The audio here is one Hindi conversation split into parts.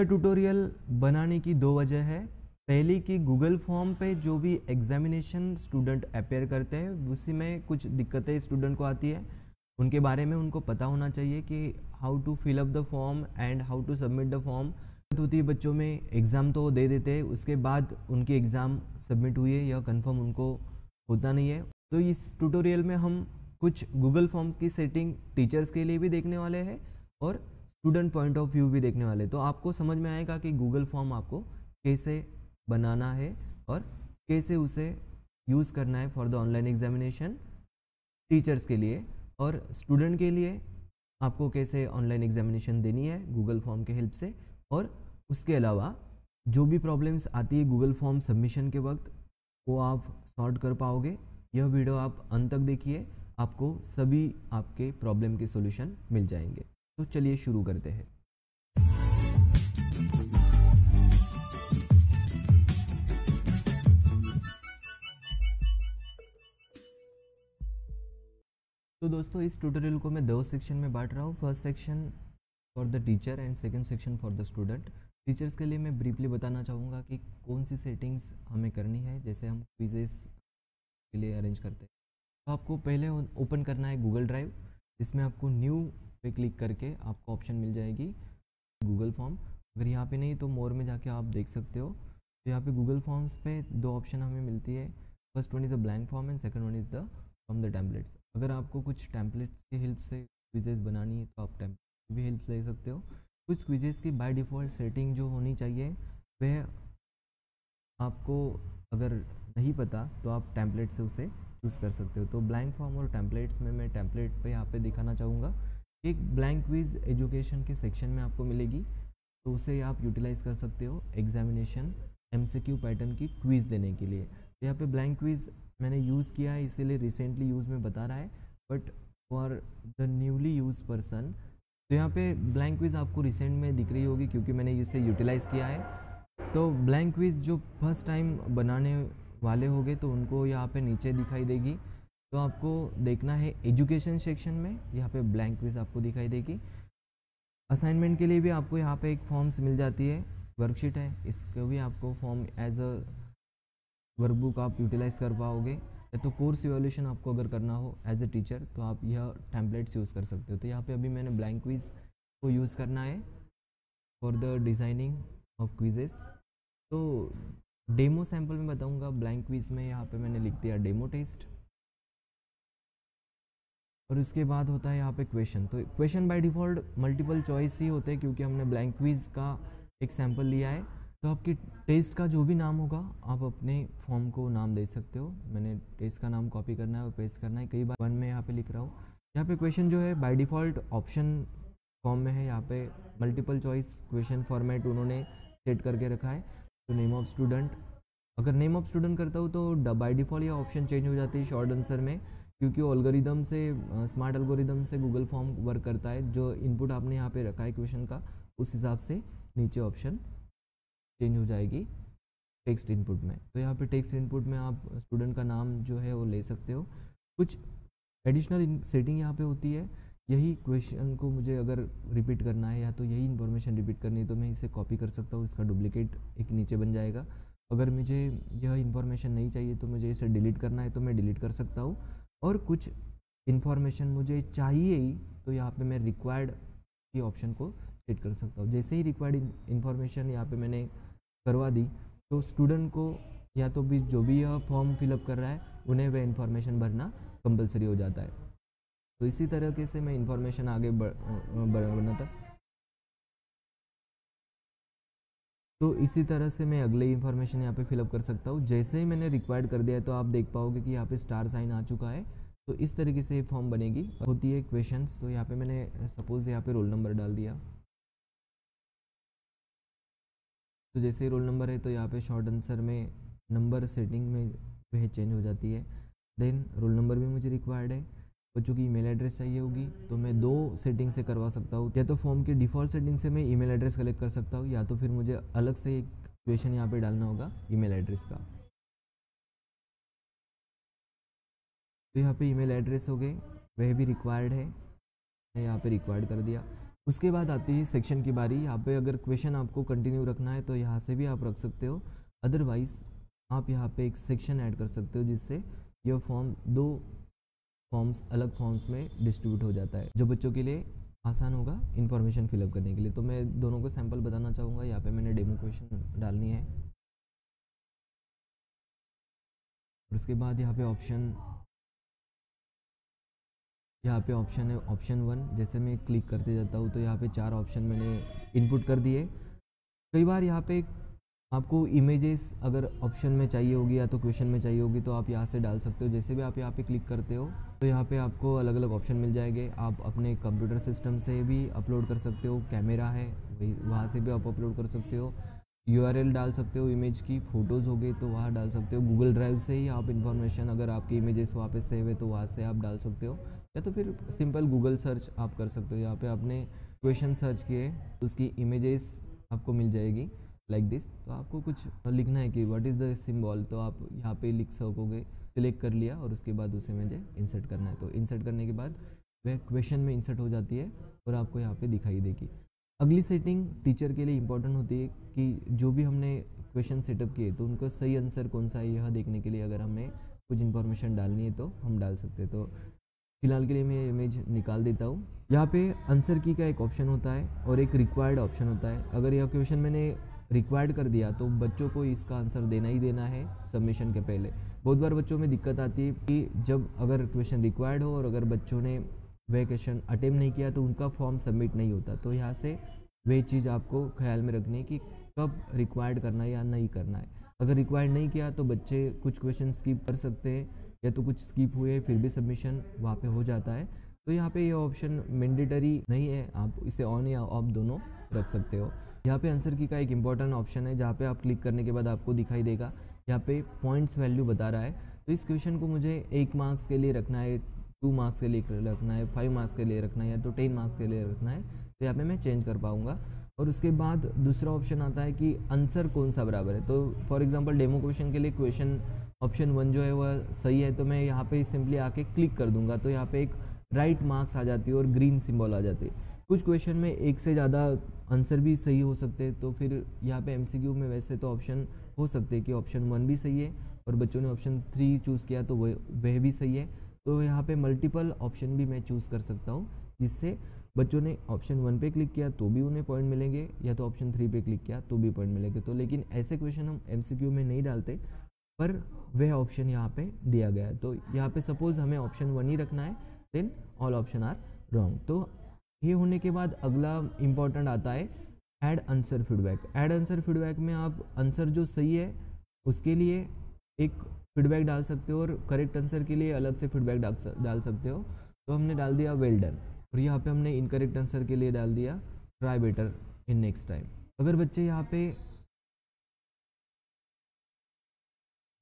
ट्यूटोरियल बनाने की दो वजह है। पहली कि गूगल फॉर्म पे जो भी एग्जामिनेशन स्टूडेंट अपेयर करते हैं उसी में कुछ दिक्कतें स्टूडेंट को आती है, उनके बारे में उनको पता होना चाहिए कि how to fill up the form and how to submit the form. होती है बच्चों में, एग्ज़ाम तो दे देते हैं, उसके बाद उनकी एग्ज़ाम सबमिट हुई है यह कंफर्म उनको होता नहीं है। तो इस ट्यूटोरियल में हम कुछ गूगल फॉर्म्स की सेटिंग टीचर्स के लिए भी देखने वाले हैं और स्टूडेंट पॉइंट ऑफ व्यू भी देखने वाले। तो आपको समझ में आएगा कि गूगल फॉर्म आपको कैसे बनाना है और कैसे उसे यूज़ करना है for the online examination teachers के लिए, और स्टूडेंट के लिए आपको कैसे ऑनलाइन एग्जामिनेशन देनी है गूगल फॉर्म के हेल्प से। और उसके अलावा जो भी प्रॉब्लम्स आती है गूगल फॉर्म सबमिशन के वक्त वो आप सॉर्ट कर पाओगे। यह वीडियो आप अंत तक देखिए, आपको सभी आपके प्रॉब्लम के सॉल्यूशन मिल जाएंगे। तो चलिए शुरू करते हैं। तो दोस्तों इस ट्यूटोरियल को मैं दो सेक्शन में बांट रहा हूँ। First section for the teacher and second section for the student. Teachers के लिए मैं ब्रीफली बताना चाहूँगा कि कौन सी सेटिंग्स हमें करनी है। जैसे हम क्विजेस के लिए अरेंज करते हैं तो आपको पहले ओपन करना है गूगल ड्राइव, जिसमें आपको न्यू पे क्लिक करके आपको ऑप्शन मिल जाएगी गूगल फॉर्म। अगर यहाँ पे नहीं तो मोर में जाके आप देख सकते हो। तो यहाँ पे गूगल फॉर्म्स पे दो ऑप्शन हमें मिलती है। First one is a blank form and second one is the from the templates. अगर आपको कुछ टेम्पलेट्स की हेल्प से क्विजेस बनानी है तो आप टेम्पलेट की भी हेल्प ले सकते हो। कुछ क्विजेस की बाय डिफ़ॉल्ट सेटिंग जो होनी चाहिए वह आपको अगर नहीं पता तो आप टेम्पलेट से उसे चूज़ कर सकते हो। तो ब्लैंक फॉर्म और टेम्पलेट्स में मैं टेम्पलेट पे यहाँ पे दिखाना चाहूँगा। एक ब्लैंक क्विज एजुकेशन के सेक्शन में आपको मिलेगी, तो उसे आप यूटिलाइज़ कर सकते हो एग्जामिनेशन एमसीक्यू पैटर्न की क्विज़ देने के लिए। तो यहाँ पे ब्लैंक क्विज़ मैंने यूज़ किया है, इसीलिए रिसेंटली यूज़ में बता रहा है, but for the newly use person तो यहाँ पे ब्लैंक क्विज़ आपको रिसेंट में दिख रही होगी क्योंकि मैंने इसे यूटिलाइज़ किया है। तो ब्लैंक क्विज़ जो फर्स्ट टाइम बनाने वाले होंगे तो उनको यहाँ पे नीचे दिखाई देगी। तो आपको देखना है एजुकेशन सेक्शन में, यहाँ पे ब्लैंक क्विज़ आपको दिखाई देगी। असाइनमेंट के लिए भी आपको यहाँ पे एक फॉर्म्स मिल जाती है, वर्कशीट है, इसको भी आपको फॉर्म एज अ वर्कबुक आप यूटिलाइज़ कर पाओगे। या तो कोर्स इवैल्यूएशन आपको अगर करना हो एज ए टीचर तो आप यह टेम्पलेट्स यूज़ कर सकते हो। तो यहाँ पे अभी मैंने ब्लैंक क्विज़ को यूज़ करना है for the designing of quizzes. तो डेमो सैम्पल में बताऊँगा ब्लैंक क्विज़ में। यहाँ पे मैंने लिख दिया डेमो टेस्ट और उसके बाद होता है यहाँ पे क्वेश्चन। तो question by default multiple choice ही होते हैं क्योंकि हमने ब्लैंक क्विज़ का एक सैम्पल लिया है। तो आपकी टेस्ट का जो भी नाम होगा आप अपने फॉर्म को नाम दे सकते हो। मैंने टेस्ट का नाम कॉपी करना है और पेस्ट करना है। कई बार वन में यहाँ पे लिख रहा हूँ। यहाँ पे क्वेश्चन जो है बाय डिफ़ॉल्ट ऑप्शन फॉर्म में है। यहाँ पे मल्टीपल चॉइस क्वेश्चन फॉर्मेट उन्होंने सेट करके रखा है। तो नेम ऑफ स्टूडेंट, अगर नेम ऑफ स्टूडेंट करता हूँ तो बाय डिफ़ॉल्ट ये ऑप्शन चेंज हो जाती है शॉर्ट आंसर में, क्योंकि एल्गोरिदम से स्मार्ट एल्गोरिदम से गूगल फॉर्म वर्क करता है। जो इनपुट आपने यहाँ पे रखा है क्वेश्चन का उस हिसाब से नीचे ऑप्शन चेंज हो जाएगी टेक्स्ट इनपुट में। तो यहाँ पे टेक्स्ट इनपुट में आप स्टूडेंट का नाम जो है वो ले सकते हो। कुछ एडिशनल सेटिंग यहाँ पे होती है। यही क्वेश्चन को मुझे अगर रिपीट करना है या तो यही इन्फॉर्मेशन रिपीट करनी है तो मैं इसे कॉपी कर सकता हूँ, इसका डुप्लीकेट एक नीचे बन जाएगा। अगर मुझे यह इन्फॉर्मेशन नहीं चाहिए तो मुझे इसे डिलीट करना है तो मैं डिलीट कर सकता हूँ। और कुछ इन्फॉर्मेशन मुझे चाहिए ही तो यहाँ पे मैं रिक्वायर्ड की ऑप्शन को सेट कर सकता हूँ। जैसे ही रिक्वायर्ड इन्फॉर्मेशन यहाँ पे मैंने करवा दी तो स्टूडेंट को या तो भी जो भी यह फॉर्म फिलअप कर रहा है उन्हें वह इन्फॉर्मेशन भरना कंपलसरी हो जाता है। तो इसी तरीके से मैं इन्फॉर्मेशन आगे बढ़ना था। तो इसी तरह से मैं अगले इन्फॉर्मेशन यहाँ पे फिलअप कर सकता हूँ। जैसे ही मैंने रिक्वायर्ड कर दिया है तो आप देख पाओगे कि यहाँ पे स्टार साइन आ चुका है। तो इस तरीके से फॉर्म बनेगी। होती है क्वेश्चंस, तो यहाँ पे मैंने सपोज यहाँ पे रोल नंबर डाल दिया। तो जैसे रोल नंबर है तो यहाँ पे शॉर्ट आंसर में नंबर सेटिंग में वह चेंज हो जाती है। देन रोल नंबर भी मुझे रिक्वायर्ड है। बच्चों की ईमेल एड्रेस चाहिए होगी तो मैं दो सेटिंग से करवा सकता हूँ। या तो फॉर्म की डिफ़ॉल्ट सेटिंग से मैं ईमेल एड्रेस कलेक्ट कर सकता हूँ या तो फिर मुझे अलग से एक क्वेश्चन यहाँ पे डालना होगा ईमेल एड्रेस का। तो यहाँ पे ईमेल एड्रेस हो गए, वह भी रिक्वायर्ड है, मैं यहाँ पे रिक्वायर्ड कर दिया। उसके बाद आती है सेक्शन की बारी। यहाँ पे अगर क्वेश्चन आपको कंटिन्यू रखना है तो यहाँ से भी आप रख सकते हो, अदरवाइज आप यहाँ पे एक सेक्शन ऐड कर सकते हो जिससे यह फॉर्म दो फॉर्म्स अलग फॉर्म्स में डिस्ट्रीब्यूट हो जाता है, जो बच्चों के लिए आसान होगा इन्फॉर्मेशन फिलअप करने के लिए। तो मैं दोनों को सैंपल बताना चाहूँगा। यहाँ पे मैंने डेमो क्वेश्चन डालनी है और उसके बाद यहाँ पे ऑप्शन है ऑप्शन 1। जैसे मैं क्लिक करते जाता हूँ तो यहाँ पे 4 ऑप्शन मैंने इनपुट कर दिए। कई बार यहाँ पे आपको इमेजेस अगर ऑप्शन में चाहिए होगी या तो क्वेश्चन में चाहिए होगी तो आप यहाँ से डाल सकते हो। जैसे भी आप यहाँ पे क्लिक करते हो तो यहाँ पे आपको अलग अलग ऑप्शन मिल जाएंगे। आप अपने कंप्यूटर सिस्टम से भी अपलोड कर सकते हो, कैमरा है वही वहाँ से भी आप अपलोड कर सकते हो, URL डाल सकते हो इमेज की, फ़ोटोज़ हो गई तो वहाँ डाल सकते हो। गूगल ड्राइव से ही आप इन्फॉर्मेशन, अगर आपकी इमेजेस वहाँ पे सेव है तो वहाँ से आप डाल सकते हो, या तो फिर सिंपल गूगल सर्च आप कर सकते हो। यहाँ पे आपने क्वेश्चन सर्च किए तो उसकी इमेजेस आपको मिल जाएगी लाइक दिस। तो आपको कुछ लिखना है कि व्हाट इज़ द सिंबल, तो आप यहाँ पे लिख सकोगे। सिलेक्ट कर लिया और उसके बाद उसे मुझे इंसर्ट करना है, तो इंसर्ट करने के बाद वह क्वेश्चन में इंसर्ट हो जाती है और आपको यहाँ पे दिखाई देगी। अगली सेटिंग टीचर के लिए इम्पोर्टेंट होती है कि जो भी हमने क्वेश्चन सेटअप किए तो उनको सही आंसर कौन सा है यह देखने के लिए अगर हमें कुछ इन्फॉर्मेशन डालनी है तो हम डाल सकते हैं। तो फिलहाल के लिए मैं इमेज निकाल देता हूँ। यहाँ पे आंसर की का एक ऑप्शन होता है और एक रिक्वायर्ड ऑप्शन होता है। अगर यह क्वेश्चन मैंने रिक्वायर्ड कर दिया तो बच्चों को इसका आंसर देना ही देना है सबमिशन के पहले। बहुत बार बच्चों में दिक्कत आती है कि जब अगर क्वेश्चन रिक्वायर्ड हो और अगर बच्चों ने वह क्वेश्चन अटेम्प्ट नहीं किया तो उनका फॉर्म सबमिट नहीं होता। तो यहाँ से वही चीज़ आपको ख्याल में रखनी है कि कब रिक्वायर्ड करना है या नहीं करना है। अगर रिक्वायर्ड नहीं किया तो बच्चे कुछ क्वेश्चन स्किप कर सकते हैं, या तो कुछ स्किप हुए फिर भी सबमिशन वहाँ पे हो जाता है। तो यहाँ पे ये ऑप्शन मैंडेटरी नहीं है, आप इसे ऑन या ऑफ दोनों रख सकते हो। यहाँ पे आंसर की का एक इम्पॉर्टेंट ऑप्शन है जहाँ पे आप क्लिक करने के बाद आपको दिखाई देगा यहाँ पे पॉइंट्स वैल्यू बता रहा है। तो इस क्वेश्चन को मुझे 1 मार्क्स के लिए रखना है, 2 मार्क्स के लिए रखना है, 5 मार्क्स के लिए रखना है, या तो 10 मार्क्स के लिए रखना है, तो यहाँ पे मैं चेंज कर पाऊँगा। और उसके बाद दूसरा ऑप्शन आता है कि आंसर कौन सा बराबर है। तो फॉर एग्जांपल डेमो क्वेश्चन के लिए क्वेश्चन ऑप्शन 1 जो है वह सही है, तो मैं यहाँ पे सिंपली आके क्लिक कर दूंगा तो यहाँ पे एक राइट मार्क्स आ जाती है और ग्रीन सिंबल आ जाती है। कुछ क्वेश्चन में एक से ज़्यादा आंसर भी सही हो सकते हैं, तो फिर यहाँ पे MCQ में वैसे तो ऑप्शन हो सकते हैं कि ऑप्शन 1 भी सही है और बच्चों ने ऑप्शन 3 चूज़ किया तो वह भी सही है। तो यहाँ पे मल्टीपल ऑप्शन भी मैं चूज़ कर सकता हूँ, जिससे बच्चों ने ऑप्शन 1 पे क्लिक किया तो भी उन्हें पॉइंट मिलेंगे, या तो ऑप्शन 3 पे क्लिक किया तो भी पॉइंट मिलेंगे। तो लेकिन ऐसे क्वेश्चन हम MCQ में नहीं डालते, पर वह ऑप्शन यहाँ पे दिया गया है। तो यहाँ पे सपोज़ हमें ऑप्शन 1 ही रखना है, then all option are wrong. तो ये होने के बाद अगला इम्पॉर्टेंट आता है add answer feedback. Add answer feedback में आप आंसर जो सही है उसके लिए एक फीडबैक डाल सकते हो और करेक्ट आंसर के लिए अलग से फीडबैक डाल सकते हो। तो हमने डाल दिया वेल डन, और यहाँ पे हमने इनकरेक्ट आंसर के लिए डाल दिया try better in next time. अगर बच्चे यहाँ पे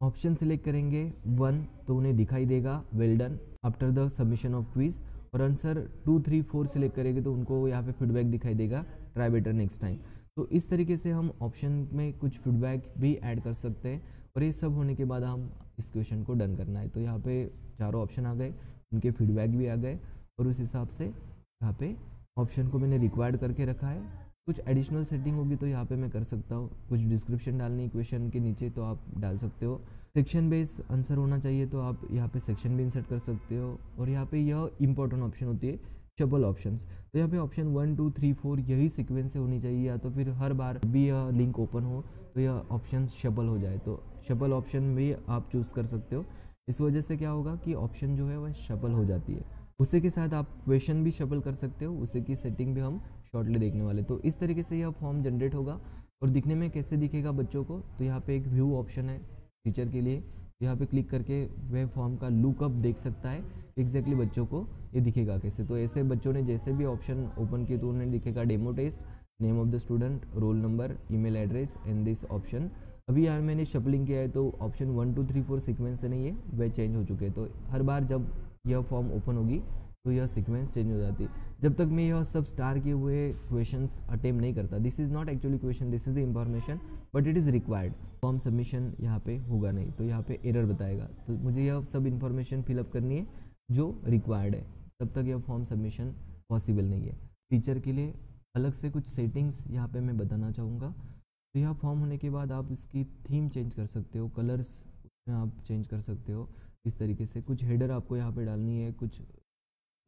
ऑप्शन सिलेक्ट करेंगे 1 तो उन्हें दिखाई देगा well done after the submission of quiz, और आंसर 2, 3, 4 सिलेक्ट करेंगे तो उनको यहाँ पे फीडबैक दिखाई देगा ट्राई बेटर नेक्स्ट टाइम। तो इस तरीके से हम ऑप्शन में कुछ फीडबैक भी ऐड कर सकते हैं, और ये सब होने के बाद हम इस क्वेश्चन को डन करना है। तो यहाँ पे चारों ऑप्शन आ गए, उनके फीडबैक भी आ गए, और उस हिसाब से यहाँ पे ऑप्शन को मैंने रिक्वायर्ड करके रखा है। कुछ एडिशनल सेटिंग होगी तो यहाँ पे मैं कर सकता हूँ, कुछ डिस्क्रिप्शन डालनी क्वेश्चन के नीचे तो आप डाल सकते हो। सेक्शन बेस आंसर होना चाहिए तो आप यहाँ पे सेक्शन भी इंसर्ट कर सकते हो। और यहाँ पे यह इंपॉर्टेंट ऑप्शन होती है शफल ऑप्शंस। तो यहाँ पे ऑप्शन 1, 2, 3, 4 यही सीक्वेंस से होनी चाहिए, या तो फिर हर बार भी यह लिंक ओपन हो तो यह ऑप्शन शफल हो जाए, तो शफल ऑप्शन भी आप चूज़ कर सकते हो। इस वजह से क्या होगा कि ऑप्शन जो है वह शफल हो जाती है। उसी के साथ आप क्वेश्चन भी शफल कर सकते हो, उसी की सेटिंग भी हम शॉर्टली देखने वाले। तो इस तरीके से यह फॉर्म जनरेट होगा। और दिखने में कैसे दिखेगा बच्चों को, तो यहाँ पे एक व्यू ऑप्शन है टीचर के लिए, यहाँ पे क्लिक करके वह फॉर्म का लुकअप देख सकता है एग्जैक्टली बच्चों को ये दिखेगा कैसे। तो ऐसे बच्चों ने जैसे भी ऑप्शन ओपन किए तो उन्हें दिखेगा demo test, name of the student, roll number, email address and this option. अभी यार मैंने शफलिंग किया है तो ऑप्शन 1, 2, 3, 4 सीक्वेंस से नहीं है, वह चेंज हो चुके हैं। तो हर बार जब यह फॉर्म ओपन होगी तो यह सीक्वेंस चेंज हो जाती है। जब तक मैं यह सब स्टार किए हुए क्वेश्चंस अटेम्प्ट नहीं करता, this is not actually question, this is the information but it is required, form submission यहाँ पे होगा नहीं, तो यहाँ पे एरर बताएगा। तो मुझे यह सब इन्फॉर्मेशन फिलअप करनी है जो रिक्वायर्ड है, तब तक यह फॉर्म सबमिशन पॉसिबल नहीं है। टीचर के लिए अलग से कुछ सेटिंग्स यहाँ पे मैं बताना चाहूँगा। तो यह फॉर्म होने के बाद आप इसकी थीम चेंज कर सकते हो, कलर्स में आप चेंज कर सकते हो इस तरीके से। कुछ हेडर आपको यहाँ पे डालनी है, कुछ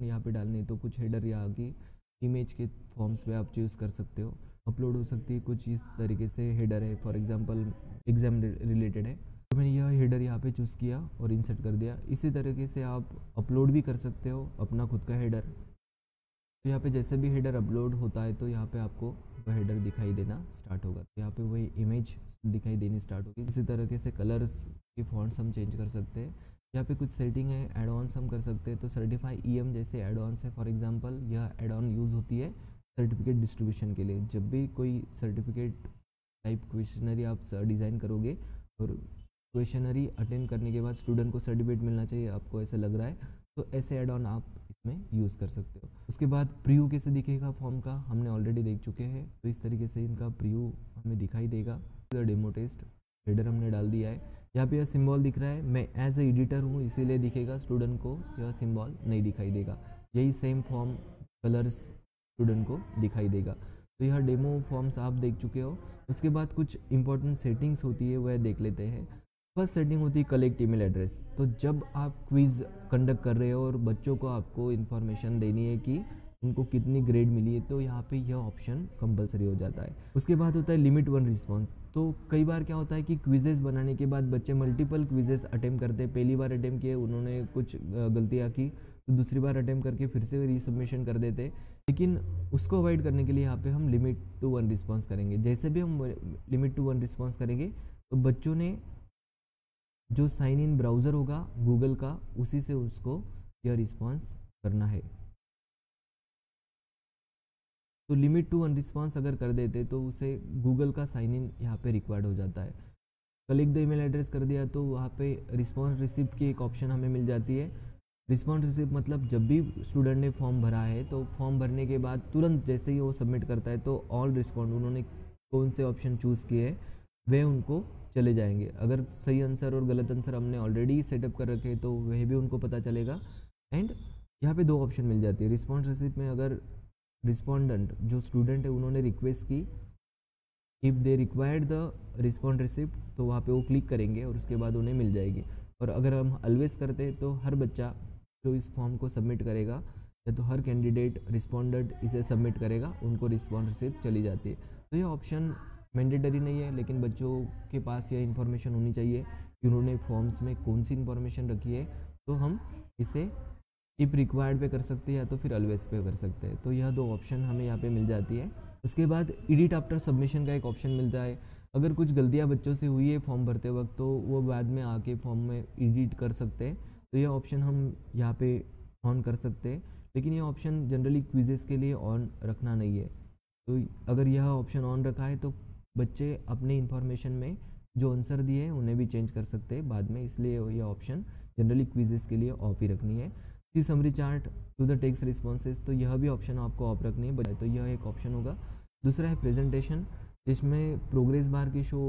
यहाँ पे डालनी है, तो कुछ हेडर यहाँ की इमेज के फॉर्म्स पे आप चूज़ कर सकते हो। अपलोड हो सकती है कुछ इस तरीके से हेडर है, फॉर एग्जांपल एग्ज़ाम रिलेटेड है तो मैंने यह हेडर यहाँ पे चूज़ किया और इंसर्ट कर दिया। इसी तरीके से आप अपलोड भी कर सकते हो अपना खुद का हेडर। तो यहाँ पे जैसे भी हेडर अपलोड होता है तो यहाँ पे आपको वह हेडर दिखाई देना स्टार्ट होगा, तो यहाँ पे वही इमेज दिखाई देनी स्टार्ट होगी। इसी तरीके से कलर्स के फॉन्ट्स हम चेंज कर सकते हैं। यहाँ पे कुछ सेटिंग है, एड ऑन्स हम कर सकते हैं। तो सर्टिफाई EM जैसे एड ऑन्स है, फॉर एग्जांपल यह एड ऑन यूज़ होती है सर्टिफिकेट डिस्ट्रीब्यूशन के लिए। जब भी कोई सर्टिफिकेट टाइप क्वेश्चनरी आप डिज़ाइन करोगे और क्वेश्चनरी अटेंड करने के बाद स्टूडेंट को सर्टिफिकेट मिलना चाहिए, आपको ऐसा लग रहा है, तो ऐसे एड ऑन आप इसमें यूज़ कर सकते हो। उसके बाद प्रीव्यू कैसे दिखेगा फॉर्म का हमने ऑलरेडी देख चुके हैं। तो इस तरीके से इनका प्रीव्यू हमें दिखाई देगा। डेमो टेस्ट हेडर हमने डाल दिया है। यहाँ पे यह सिंबल दिख रहा है, मैं एज ए एडिटर हूँ इसीलिए दिखेगा, स्टूडेंट को यह सिंबल नहीं दिखाई देगा। यही सेम फॉर्म कलर्स स्टूडेंट को दिखाई देगा। तो यह डेमो फॉर्म्स आप देख चुके हो। उसके बाद कुछ इंपॉर्टेंट सेटिंग्स होती है वह देख लेते हैं। फर्स्ट सेटिंग होती है कलेक्ट ईमेल एड्रेस। तो जब आप क्विज़ कंडक्ट कर रहे हो और बच्चों को आपको इन्फॉर्मेशन देनी है कि उनको कितनी ग्रेड मिली है, तो यहाँ पे यह ऑप्शन कंपलसरी हो जाता है। उसके बाद होता है लिमिट 1 रिस्पांस। तो कई बार क्या होता है कि क्विजेस बनाने के बाद बच्चे मल्टीपल क्विजेस अटेम्प्ट करते हैं। पहली बार अटेम्प्ट किए, उन्होंने कुछ गलतियाँ की, तो दूसरी बार अटेम्प्ट करके फिर से रीसबमिशन कर देते। लेकिन उसको अवॉइड करने के लिए यहाँ पे हम लिमिट टू 1 रिस्पॉन्स करेंगे। जैसे भी हम लिमिट टू 1 रिस्पॉन्स करेंगे तो बच्चों ने जो साइन इन ब्राउज़र होगा गूगल का, उसी से उसको यह रिस्पॉन्स करना है। तो लिमिट टू 1 रिस्पॉन्स अगर कर देते तो उसे गूगल का साइन इन यहाँ पे रिक्वायर्ड हो जाता है। कलेक्ट द ईमेल एड्रेस कर दिया तो वहाँ पे रिस्पॉन्स रिसिप्ट की एक ऑप्शन हमें मिल जाती है। रिस्पॉन्स रिसिप्ट मतलब जब भी स्टूडेंट ने फॉर्म भरा है तो फॉर्म भरने के बाद तुरंत जैसे ही वो सबमिट करता है तो ऑल रिस्पॉन्ड उन्होंने कौन से ऑप्शन चूज़ किए हैं वे उनको चले जाएंगे। अगर सही आंसर और गलत आंसर हमने ऑलरेडी सेटअप कर रखे तो वह भी उनको पता चलेगा। एंड यहाँ पे 2 ऑप्शन मिल जाती है रिस्पॉन्स रिसिप्ट में। अगर रिस्पोंडेंट जो स्टूडेंट है उन्होंने रिक्वेस्ट की, if they required the response receipt, तो वहाँ पे वो क्लिक करेंगे और उसके बाद उन्हें मिल जाएगी। और अगर हम ऑलवेज करते हैं तो हर बच्चा जो इस फॉर्म को सबमिट करेगा या तो हर कैंडिडेट रिस्पोंडेंट इसे सबमिट करेगा, उनको रिस्पॉन्स रिसिप्ट चली जाती है। तो ये ऑप्शन मैंडेटरी नहीं है, लेकिन बच्चों के पास यह इन्फॉर्मेशन होनी चाहिए कि उन्होंने फॉर्म्स में कौन सी इन्फॉर्मेशन रखी है। तो हम इसे इफ़ रिक्वायर्ड पे कर सकते हैं या तो फिर ऑलवेज पे कर सकते हैं। तो यह 2 ऑप्शन हमें यहाँ पे मिल जाती है। उसके बाद एडिट आफ्टर सबमिशन का एक ऑप्शन मिलता है। अगर कुछ गलतियाँ बच्चों से हुई है फॉर्म भरते वक्त तो वो बाद में आके फॉर्म में एडिट कर सकते हैं। तो यह ऑप्शन हम यहाँ पे ऑन कर सकते हैं, लेकिन यह ऑप्शन जनरली क्विजेस के लिए ऑन रखना नहीं है। तो अगर यह ऑप्शन ऑन रखा है तो बच्चे अपने इन्फॉर्मेशन में जो आंसर दिए हैं उन्हें भी चेंज कर सकते हैं बाद में, इसलिए यह ऑप्शन जनरली क्विजेस के लिए ऑफ ही रखनी है। The summary chart to the text responses, तो यह भी ऑप्शन आपको ऑफ रखनी है, तो यह एक ऑप्शन होगा। दूसरा है प्रेजेंटेशन, जिसमें प्रोग्रेस बार की शो।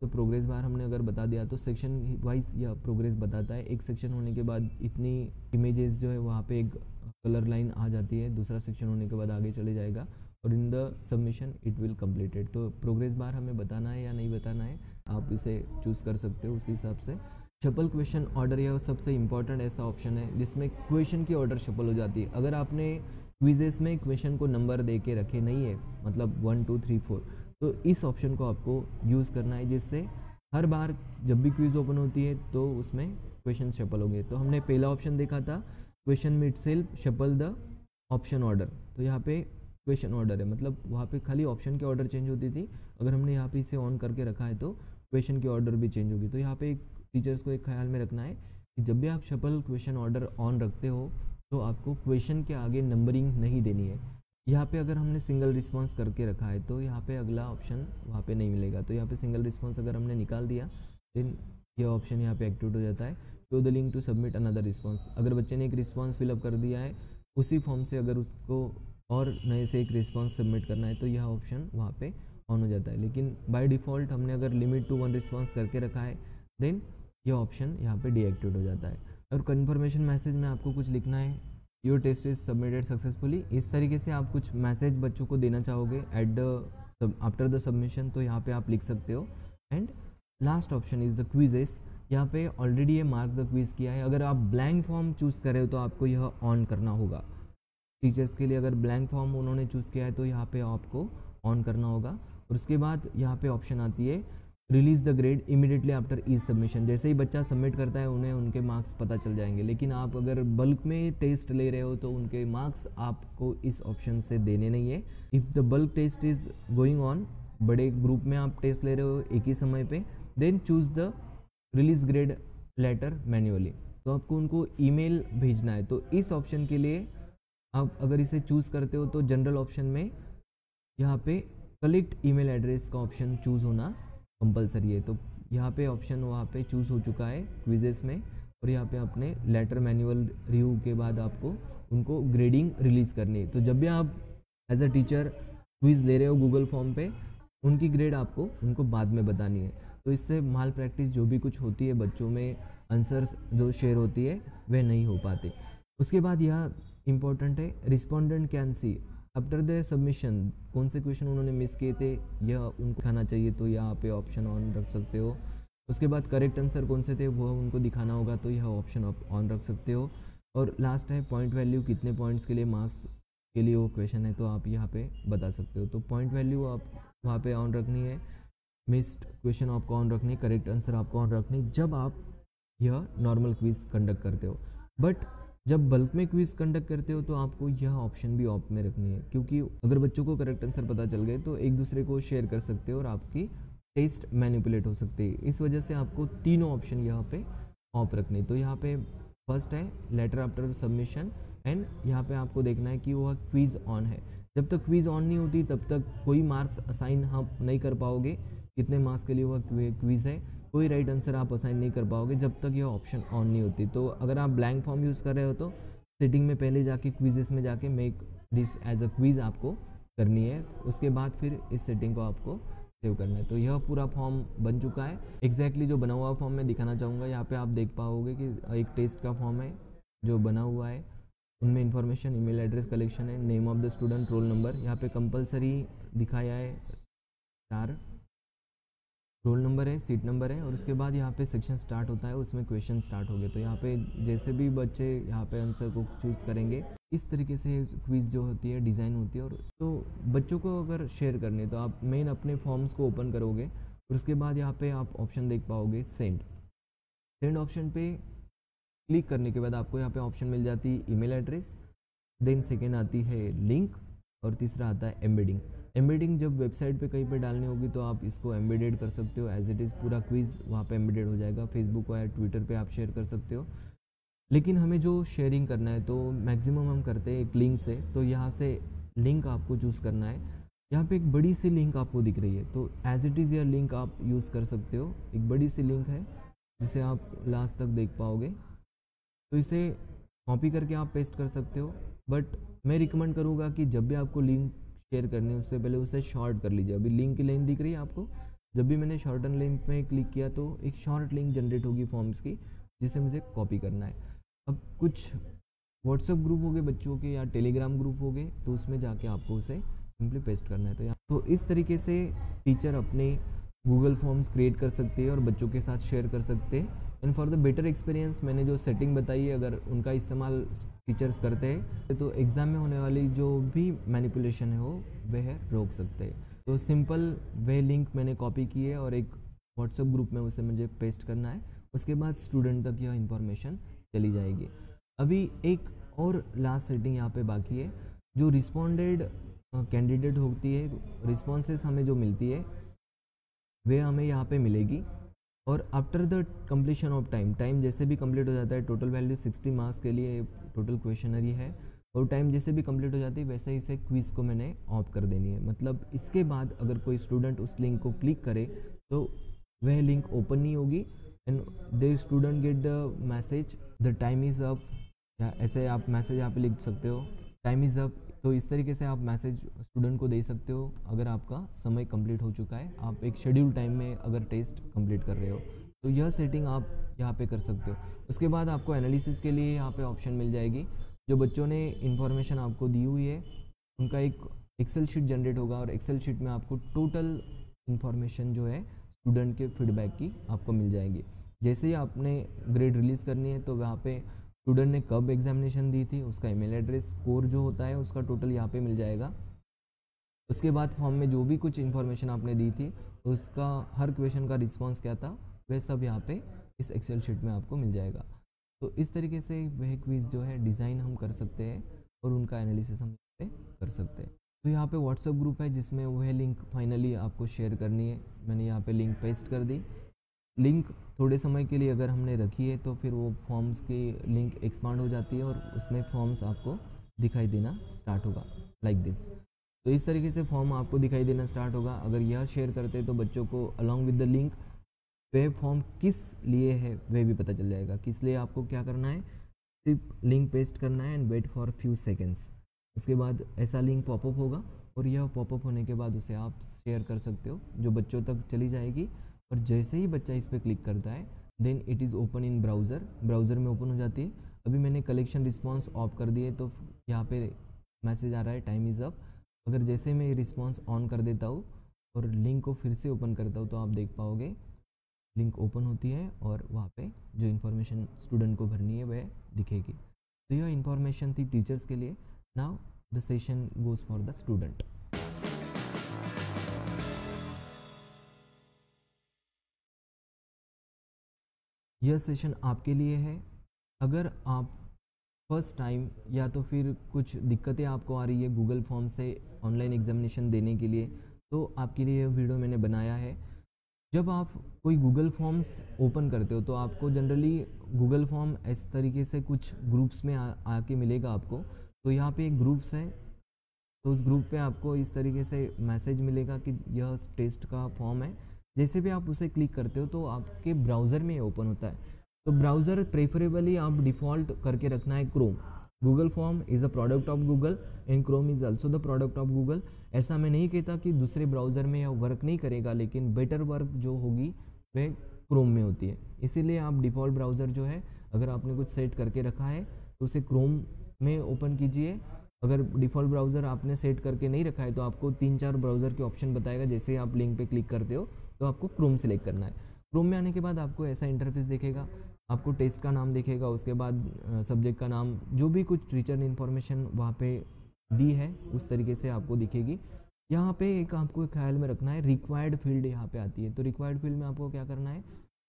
तो प्रोग्रेस बार हमने अगर बता दिया तो सेक्शन वाइज यह प्रोग्रेस बताता है। एक सेक्शन होने के बाद इतनी इमेजेस जो है वहाँ पे एक कलर लाइन आ जाती है, दूसरा सेक्शन होने के बाद आगे चले जाएगा और in the submission it will completed. तो प्रोग्रेस बार हमें बताना है या नहीं बताना है, आप इसे चूज़ कर सकते हो उसी हिसाब से। शफल क्वेश्चन ऑर्डर यह सबसे इंपॉर्टेंट ऐसा ऑप्शन है जिसमें क्वेश्चन की ऑर्डर शफल हो जाती है। अगर आपने क्विजेस में क्वेश्चन को नंबर दे के रखे नहीं है, मतलब 1 2 3 4, तो इस ऑप्शन को आपको यूज़ करना है, जिससे हर बार जब भी क्विज ओपन होती है तो उसमें क्वेश्चन शफल होंगे। तो हमने पहला ऑप्शन देखा था क्वेश्चन में itself shuffle the option order. तो यहाँ पे क्वेश्चन ऑर्डर है, मतलब वहाँ पे खाली ऑप्शन की ऑर्डर चेंज होती थी। अगर हमने यहाँ पे इसे ऑन करके रखा है तो क्वेश्चन की ऑर्डर भी चेंज होगी। तो यहाँ पे टीचर्स को एक ख्याल में रखना है कि जब भी आप शफल क्वेश्चन ऑर्डर ऑन रखते हो तो आपको क्वेश्चन के आगे नंबरिंग नहीं देनी है। यहाँ पे अगर हमने सिंगल रिस्पांस करके रखा है तो यहाँ पे अगला ऑप्शन वहाँ पे नहीं मिलेगा। तो यहाँ पे सिंगल रिस्पांस अगर हमने निकाल दिया देन यह ऑप्शन यहाँ पे एक्टिवेट हो जाता है। Show the link to submit another response, अगर बच्चे ने एक रिस्पांस फिलअप कर दिया है उसी फॉर्म से अगर उसको और नए से एक रिस्पांस सबमिट करना है तो यह ऑप्शन वहाँ पे ऑन हो जाता है। लेकिन बाय डिफ़ॉल्ट हमने अगर लिमिट टू 1 रिस्पांस करके रखा है देन यह ऑप्शन यहाँ पे डीएक्टिवेट हो जाता है। और कन्फर्मेशन मैसेज में आपको कुछ लिखना है your test is submitted successfully. इस तरीके से आप कुछ मैसेज बच्चों को देना चाहोगे at the after the submission, तो यहाँ पे आप लिख सकते हो। And last option is the quizzes. यहाँ पे ऑलरेडी ये मार्क द क्विज किया है। अगर आप ब्लैंक फॉर्म चूज़ करें हो तो आपको यह ऑन करना होगा। टीचर्स के लिए अगर ब्लैंक फॉर्म उन्होंने चूज़ किया है तो यहाँ पे आपको ऑन करना होगा। और उसके बाद यहाँ पे ऑप्शन आती है release the grade immediately after each submission. जैसे ही बच्चा सबमिट करता है उन्हें उनके मार्क्स पता चल जाएंगे। लेकिन आप अगर बल्क में टेस्ट ले रहे हो तो उनके मार्क्स आपको इस ऑप्शन से देने नहीं है। If the bulk test is going on, बड़े ग्रुप में आप टेस्ट ले रहे हो एक ही समय पे, then choose the release grade letter manually. तो आपको उनको ईमेल भेजना है। तो इस ऑप्शन के लिए आप अगर इसे चूज़ करते हो तो जनरल ऑप्शन में यहाँ पे कलेक्ट ईमेल एड्रेस का ऑप्शन चूज़ होना कंपलसरी है। तो यहाँ पे ऑप्शन वहाँ पे चूज़ हो चुका है क्विजेस में। और यहाँ पे अपने लेटर मैनुअल रिव्यू के बाद आपको उनको ग्रेडिंग रिलीज़ करनी है। तो जब भी आप एज अ टीचर क्विज़ ले रहे हो गूगल फॉर्म पे, उनकी ग्रेड आपको उनको बाद में बतानी है। तो इससे माल प्रैक्टिस जो भी कुछ होती है बच्चों में, आंसर्स जो शेयर होती है वह नहीं हो पाते। उसके बाद यह इम्पोर्टेंट है, respondent can see after the submission कौन से क्वेश्चन उन्होंने मिस किए थे यह उनको दिखाना चाहिए। तो यहाँ पे ऑप्शन ऑन रख सकते हो। उसके बाद करेक्ट आंसर कौन से थे वो उनको दिखाना होगा, तो यह ऑप्शन आप ऑन रख सकते हो। और लास्ट है पॉइंट वैल्यू, कितने पॉइंट्स के लिए मार्क्स के लिए वो क्वेश्चन है तो आप यहाँ पे बता सकते हो। तो पॉइंट वैल्यू आप वहाँ पे ऑन रखनी है, मिस्ड क्वेश्चन आपको ऑन रखनी, करेक्ट आंसर आपको ऑन रखनी जब आप यह नॉर्मल क्विज कंडक्ट करते हो। बट जब बल्क में क्विज कंडक्ट करते हो तो आपको यह ऑप्शन भी ऑफ में रखनी है, क्योंकि अगर बच्चों को करेक्ट आंसर पता चल गए तो एक दूसरे को शेयर कर सकते हो और आपकी टेस्ट मैनिपुलेट हो सकती है। इस वजह से आपको तीनों ऑप्शन यहाँ पे ऑफ रखने। तो यहाँ पे फर्स्ट है लेटर आफ्टर सबमिशन, एंड यहाँ पे आपको देखना है कि वह क्विज ऑन है। जब तक क्विज ऑन नहीं होती तब तक कोई मार्क्स असाइन आप नहीं कर पाओगे, कितने मार्क्स के लिए वह क्विज है, कोई राइट आंसर आप असाइन नहीं कर पाओगे जब तक यह ऑप्शन ऑन नहीं होती। तो अगर आप ब्लैंक फॉर्म यूज़ कर रहे हो तो सेटिंग में पहले जाके क्विजेस में जाके make this as a quiz आपको करनी है। उसके बाद फिर इस सेटिंग को आपको सेव करना है। तो यह पूरा फॉर्म बन चुका है। एग्जैक्टली जो बना हुआ फॉर्म मैं दिखाना चाहूँगा। यहाँ पे आप देख पाओगे कि एक टेस्ट का फॉर्म है जो बना हुआ है, उनमें इन्फॉर्मेशन, ईमेल एड्रेस कलेक्शन है, name of the student, roll number. यहाँ पे कंपलसरी दिखाया है 4 रोल नंबर है, सीट नंबर है। और उसके बाद यहाँ पे सेक्शन स्टार्ट होता है, उसमें क्वेश्चन स्टार्ट हो गए। तो यहाँ पे जैसे भी बच्चे यहाँ पे आंसर को चूज़ करेंगे इस तरीके से क्विज जो होती है डिज़ाइन होती है। और तो बच्चों को अगर शेयर करने तो आप मेन अपने फॉर्म्स को ओपन करोगे और उसके बाद यहाँ पे आप ऑप्शन देख पाओगे सेंड ऑप्शन पे क्लिक करने के बाद आपको यहाँ पे ऑप्शन मिल जाती है ईमेल एड्रेस, देन सेकेंड आती है लिंक और तीसरा आता है एम्बेडिंग। जब वेबसाइट पे कहीं पे डालनी होगी तो आप इसको एम्बेडेड कर सकते हो एज इट इज़, पूरा क्विज वहाँ पे एम्बेडेड हो जाएगा। फेसबुक या ट्विटर पे आप शेयर कर सकते हो। लेकिन हमें जो शेयरिंग करना है तो मैक्सिमम हम करते हैं एक लिंक से। तो यहाँ से लिंक आपको चूज़ करना है। यहाँ पे एक बड़ी सी लिंक आपको दिख रही है, तो एज इट इज़ यह लिंक आप यूज़ कर सकते हो। एक बड़ी सी लिंक है जिसे आप लास्ट तक देख पाओगे, तो इसे कॉपी करके आप पेस्ट कर सकते हो। बट मैं रिकमेंड करूँगा कि जब भी आपको लिंक शेयर करनी है उससे पहले उसे शॉर्ट कर लीजिए। अभी लिंक की लाइन दिख रही है आपको, जब भी मैंने शॉर्टन लिंक में क्लिक किया तो एक शॉर्ट लिंक जनरेट होगी फॉर्म्स की जिसे मुझे कॉपी करना है। अब कुछ व्हाट्सएप ग्रुप हो गए बच्चों के या टेलीग्राम ग्रुप हो गए तो उसमें जाके आपको उसे सिंपली पेस्ट करना है। तो इस तरीके से टीचर अपने गूगल फॉर्म्स क्रिएट कर सकते हैं और बच्चों के साथ शेयर कर सकते हैं। And for the better experience मैंने जो सेटिंग बताई है अगर उनका इस्तेमाल टीचर्स करते हैं तो एग्ज़ाम में होने वाली जो भी मैनिपुलेशन है वो वह रोक सकते हैं। तो सिंपल वह लिंक मैंने कॉपी की है और एक व्हाट्सएप ग्रुप में उसे मुझे पेस्ट करना है। उसके बाद स्टूडेंट तक यह इन्फॉर्मेशन चली जाएगी। अभी एक और लास्ट सेटिंग यहाँ पे बाकी है, जो रिस्पॉन्डेड कैंडिडेट होती है, रिस्पॉन्सेस हमें जो मिलती है वे हमें यहाँ पे मिलेगी। और after the completion of time जैसे भी कंप्लीट हो जाता है, टोटल वैल्यू 60 मार्क्स के लिए टोटल क्वेश्चनरी है और टाइम जैसे भी कंप्लीट हो जाती है वैसे ही इसे क्विज़ को मैंने ऑफ कर देनी है। मतलब इसके बाद अगर कोई स्टूडेंट उस लिंक को क्लिक करे तो वह लिंक ओपन नहीं होगी and they student get the message the time is up, या ऐसे आप मैसेज यहाँ पे लिख सकते हो टाइम इज़ अप। तो इस तरीके से आप मैसेज स्टूडेंट को दे सकते हो अगर आपका समय कंप्लीट हो चुका है, आप एक शेड्यूल टाइम में अगर टेस्ट कंप्लीट कर रहे हो तो यह सेटिंग आप यहाँ पे कर सकते हो। उसके बाद आपको एनालिसिस के लिए यहाँ पे ऑप्शन मिल जाएगी जो बच्चों ने इन्फॉर्मेशन आपको दी हुई है उनका एक एक्सेल शीट जनरेट होगा और एक्सेल शीट में आपको टोटल इन्फॉर्मेशन जो है स्टूडेंट के फीडबैक की आपको मिल जाएगी। जैसे ही आपने ग्रेड रिलीज़ करनी है तो वहाँ पे स्टूडेंट ने कब एग्जामिनेशन दी थी, उसका ईमेल एड्रेस, स्कोर जो होता है उसका टोटल यहाँ पे मिल जाएगा। उसके बाद फॉर्म में जो भी कुछ इन्फॉर्मेशन आपने दी थी उसका हर क्वेश्चन का रिस्पांस क्या था वह सब यहाँ पे इस एक्सेल शीट में आपको मिल जाएगा। तो इस तरीके से वह क्विज़ जो है डिज़ाइन हम कर सकते हैं और उनका एनालिसिस हम यहाँ पे कर सकते हैं। तो यहाँ पे व्हाट्सएप ग्रुप है जिसमें वह लिंक फाइनली आपको शेयर करनी है। मैंने यहाँ पे लिंक पेस्ट कर दी। लिंक थोड़े समय के लिए अगर हमने रखी है तो फिर वो फॉर्म्स की लिंक एक्सपांड हो जाती है और उसमें फॉर्म्स आपको दिखाई देना स्टार्ट होगा लाइक दिस। तो इस तरीके से फॉर्म आपको दिखाई देना स्टार्ट होगा। अगर यह शेयर करते तो बच्चों को अलॉन्ग विद द लिंक वह फॉर्म किस लिए है वह भी पता चल जाएगा। किस लिए आपको क्या करना है, सिर्फ लिंक पेस्ट करना है and wait for few seconds. उसके बाद ऐसा लिंक पॉपअप होगा और यह पॉपअप होने के बाद उसे आप शेयर कर सकते हो, जो बच्चों तक चली जाएगी। और जैसे ही बच्चा इस पर क्लिक करता है then it is open in browser में ओपन हो जाती है। अभी मैंने कलेक्शन रिस्पॉन्स ऑफ कर दिए तो यहाँ पे मैसेज आ रहा है टाइम इज़ अप। अगर जैसे मैं ये रिस्पॉन्स ऑन कर देता हूँ और लिंक को फिर से ओपन करता हूँ तो आप देख पाओगे लिंक ओपन होती है और वहाँ पे जो इन्फॉर्मेशन स्टूडेंट को भरनी है वह दिखेगी। तो यह इन्फॉर्मेशन थी टीचर्स के लिए। Now the session goes for the student. यह सेशन आपके लिए है। अगर आप फर्स्ट टाइम या तो फिर कुछ दिक्कतें आपको आ रही है गूगल फॉर्म से ऑनलाइन एग्जामिनेशन देने के लिए तो आपके लिए यह वीडियो मैंने बनाया है। जब आप कोई गूगल फॉर्म्स ओपन करते हो तो आपको जनरली गूगल फॉर्म इस तरीके से कुछ ग्रुप्स में आके मिलेगा आपको। तो यहाँ पे एक ग्रुप्स है तो उस ग्रुप पे आपको इस तरीके से मैसेज मिलेगा कि यह टेस्ट का फॉर्म है। जैसे भी आप उसे क्लिक करते हो तो आपके ब्राउज़र में ओपन होता है। तो ब्राउज़र प्रेफरेबली आप डिफ़ॉल्ट करके रखना है Chrome. Google form is a product of Google and Chrome is also the product of Google. ऐसा मैं नहीं कहता कि दूसरे ब्राउज़र में यह वर्क नहीं करेगा, लेकिन बेटर वर्क जो होगी वह क्रोम में होती है। इसीलिए आप डिफ़ॉल्ट ब्राउज़र जो है अगर आपने कुछ सेट करके रखा है तो उसे क्रोम में ओपन कीजिए। अगर डिफ़ॉल्ट ब्राउज़र आपने सेट करके नहीं रखा है तो आपको 3-4 ब्राउज़र के ऑप्शन बताएगा। जैसे ही आप लिंक पे क्लिक करते हो तो आपको क्रोम सेलेक्ट करना है। क्रोम में आने के बाद आपको ऐसा इंटरफेस दिखेगा। आपको टेस्ट का नाम दिखेगा, उसके बाद सब्जेक्ट का नाम, जो भी कुछ टीचर ने इन्फॉर्मेशन वहाँ पे दी है उस तरीके से आपको दिखेगी। यहाँ पे एक आपको ख्याल में रखना है रिक्वायर्ड फील्ड यहाँ पे आती है। तो रिक्वायर्ड फील्ड में आपको क्या करना है,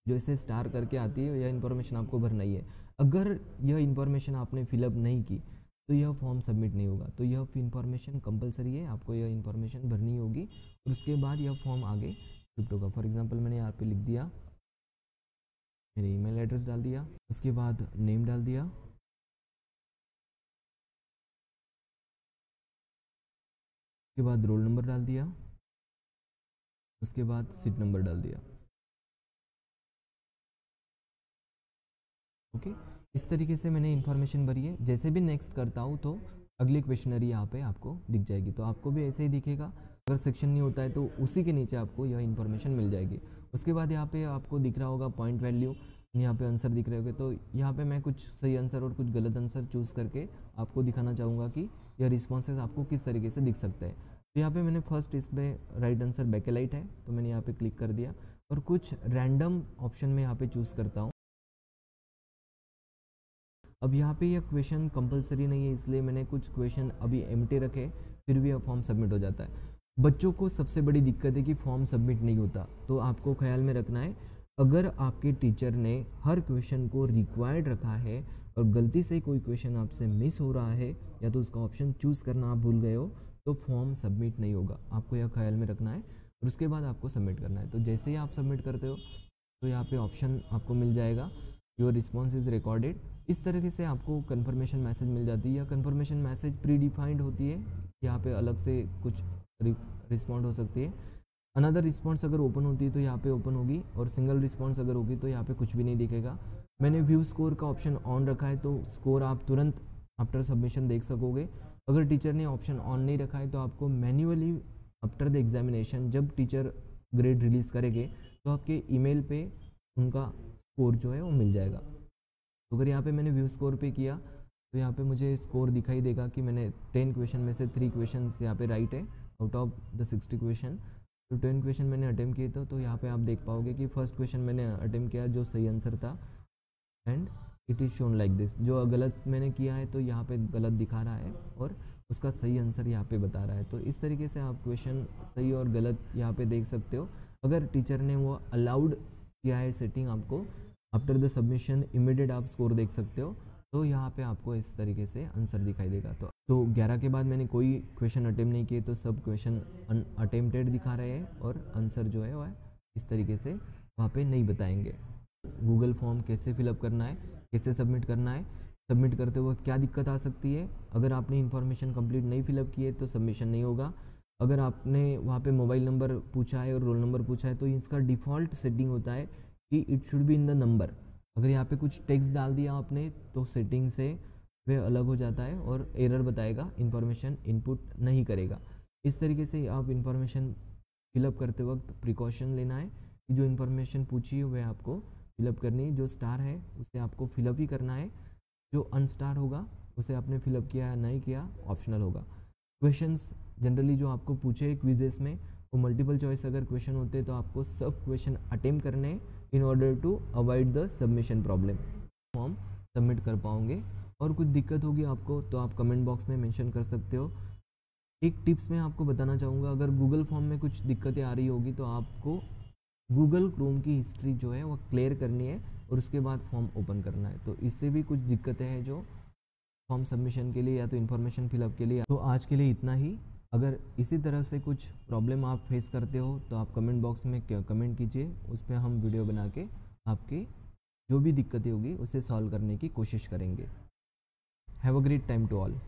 जो इसे स्टार करके आती है यह इन्फॉर्मेशन आपको भरना ही है। अगर यह इन्फॉर्मेशन आपने फिलअप नहीं की तो यह फॉर्म सबमिट नहीं होगा। तो यह इन्फॉर्मेशन कंपलसरी है, आपको यह इन्फॉर्मेशन भरनी होगी और उसके बाद यह फॉर्म आगे शिफ्ट होगा। फॉर एग्जांपल मैंने यहाँ पे लिख दिया, मेरे ईमेल एड्रेस डाल दिया, उसके बाद नेम डाल दिया, उसके बाद रोल नंबर डाल दिया, उसके बाद सीट नंबर डाल दिया। ओके, इस तरीके से मैंने इन्फॉर्मेशन भरी है। जैसे भी नेक्स्ट करता हूँ तो अगली क्वेश्चनरी यहाँ पे आपको दिख जाएगी। तो आपको भी ऐसे ही दिखेगा। अगर सेक्शन नहीं होता है तो उसी के नीचे आपको यह इन्फॉर्मेशन मिल जाएगी। उसके बाद यहाँ पे आपको दिख रहा होगा पॉइंट वैल्यू, यहाँ पे आंसर दिख रहे होंगे। तो यहाँ पे मैं कुछ सही आंसर और कुछ गलत आंसर चूज़ करके आपको दिखाना चाहूँगा कि यह रिस्पॉन्सेज आपको किस तरीके से दिख सकता है। तो यहाँ पे मैंने फर्स्ट इस पर राइट आंसर बैकेलाइट है तो मैंने यहाँ पे क्लिक कर दिया और कुछ रैंडम ऑप्शन में यहाँ पे चूज़ करता हूँ। अब यहाँ पे यह क्वेश्चन कंपलसरी नहीं है, इसलिए मैंने कुछ क्वेश्चन अभी एम्प्टी रखे, फिर भी यह फॉर्म सबमिट हो जाता है। बच्चों को सबसे बड़ी दिक्कत है कि फॉर्म सबमिट नहीं होता। तो आपको ख्याल में रखना है, अगर आपके टीचर ने हर क्वेश्चन को रिक्वायर्ड रखा है और गलती से कोई क्वेश्चन आपसे मिस हो रहा है या तो उसका ऑप्शन चूज़ करना आप भूल गए हो तो फॉर्म सबमिट नहीं होगा। आपको यह ख्याल में रखना है और उसके बाद आपको सबमिट करना है। तो जैसे ही आप सबमिट करते हो तो यहाँ पे ऑप्शन आपको मिल जाएगा, योर रिस्पॉन्स इज़ रिकॉर्डेड। इस तरीके से आपको कन्फर्मेशन मैसेज मिल जाती है। या कन्फर्मेशन मैसेज प्री डिफाइंड होती है, यहाँ पे अलग से कुछ रिस्पॉन्ड हो सकती है। अनदर रिस्पॉन्स अगर ओपन होती है तो यहाँ पे ओपन होगी और सिंगल रिस्पॉन्स अगर होगी तो यहाँ पे कुछ भी नहीं दिखेगा। मैंने व्यू स्कोर का ऑप्शन ऑन रखा है तो स्कोर आप तुरंत आफ्टर सबमिशन देख सकोगे। अगर टीचर ने ऑप्शन ऑन नहीं रखा है तो आपको मैन्युअली आफ्टर द एग्जामिनेशन जब टीचर ग्रेड रिलीज़ करेंगे तो आपके ईमेल पे उनका स्कोर जो है वो मिल जाएगा। तो अगर यहाँ पे मैंने व्यू स्कोर पे किया तो यहाँ पे मुझे स्कोर दिखाई देगा कि मैंने 10 क्वेश्चन में से 3 क्वेश्चन यहाँ पे राइट है आउट ऑफ द 60 क्वेश्चन। तो 10 क्वेश्चन मैंने अटेम्प्ट किए तो यहाँ पे आप देख पाओगे कि फर्स्ट क्वेश्चन मैंने अटेम्प्ट किया जो सही आंसर था, and it is shown like this. जो गलत मैंने किया है तो यहाँ पे गलत दिखा रहा है और उसका सही आंसर यहाँ पे बता रहा है। तो इस तरीके से आप क्वेश्चन सही और गलत यहाँ पे देख सकते हो। अगर टीचर ने वो अलाउड किया है सेटिंग आपको, आफ्टर द सबमिशन इमीडिएट आप स्कोर देख सकते हो, तो यहाँ पे आपको इस तरीके से आंसर दिखाई देगा। तो 11 के बाद मैंने कोई क्वेश्चन अटेम्प्ट नहीं किए तो सब क्वेश्चन अटेम्प्टेड दिखा रहे हैं और आंसर जो है वह इस तरीके से वहाँ पे नहीं बताएंगे। गूगल फॉर्म कैसे फिलअप करना है, कैसे सबमिट करना है, सबमिट करते वक्त क्या दिक्कत आ सकती है, अगर आपने इन्फॉर्मेशन कंप्लीट नहीं फिलअप की है तो सबमिशन नहीं होगा। अगर आपने वहाँ पे मोबाइल नंबर पूछा है और रोल नंबर पूछा है तो इसका डिफ़ॉल्ट सेटिंग होता है कि it should be in the number. अगर यहाँ पे कुछ टेक्स्ट डाल दिया आपने तो सेटिंग से वह अलग हो जाता है और एरर बताएगा, इन्फॉर्मेशन इनपुट नहीं करेगा। इस तरीके से आप इन्फॉर्मेशन फिलअप करते वक्त प्रिकॉशन लेना है कि जो इन्फॉर्मेशन पूछी है वह आपको फिलअप करनी है। जो स्टार है उसे आपको फिलअप ही करना है, जो अनस्टार होगा उसे आपने फिलअप किया या नहीं किया ऑप्शनल होगा। क्वेश्चंस जनरली जो आपको पूछे क्विजेस में वो मल्टीपल चॉइस अगर क्वेश्चन होते तो आपको सब क्वेश्चन अटेम्प्ट करने in order to avoid the submission problem. Form submit कर पाओगे। और कुछ दिक्कत होगी आपको तो आप कमेंट बॉक्स में मेंशन कर सकते हो। एक टिप्स मैं आपको बताना चाहूँगा, अगर गूगल फॉर्म में कुछ दिक्कतें आ रही होगी तो आपको गूगल क्रोम की हिस्ट्री जो है वो क्लियर करनी है और उसके बाद फॉर्म ओपन करना है। तो इससे भी कुछ दिक्कतें हैं जो फॉर्म सबमिशन के लिए या तो इन्फॉर्मेशन फिलअप के लिए। तो आज के लिए इतना ही। अगर इसी तरह से कुछ प्रॉब्लम आप फेस करते हो तो आप कमेंट बॉक्स में कमेंट कीजिए, उस पर हम वीडियो बना के आपकी जो भी दिक्कतें होगी उसे सॉल्व करने की कोशिश करेंगे। Have a great time to all.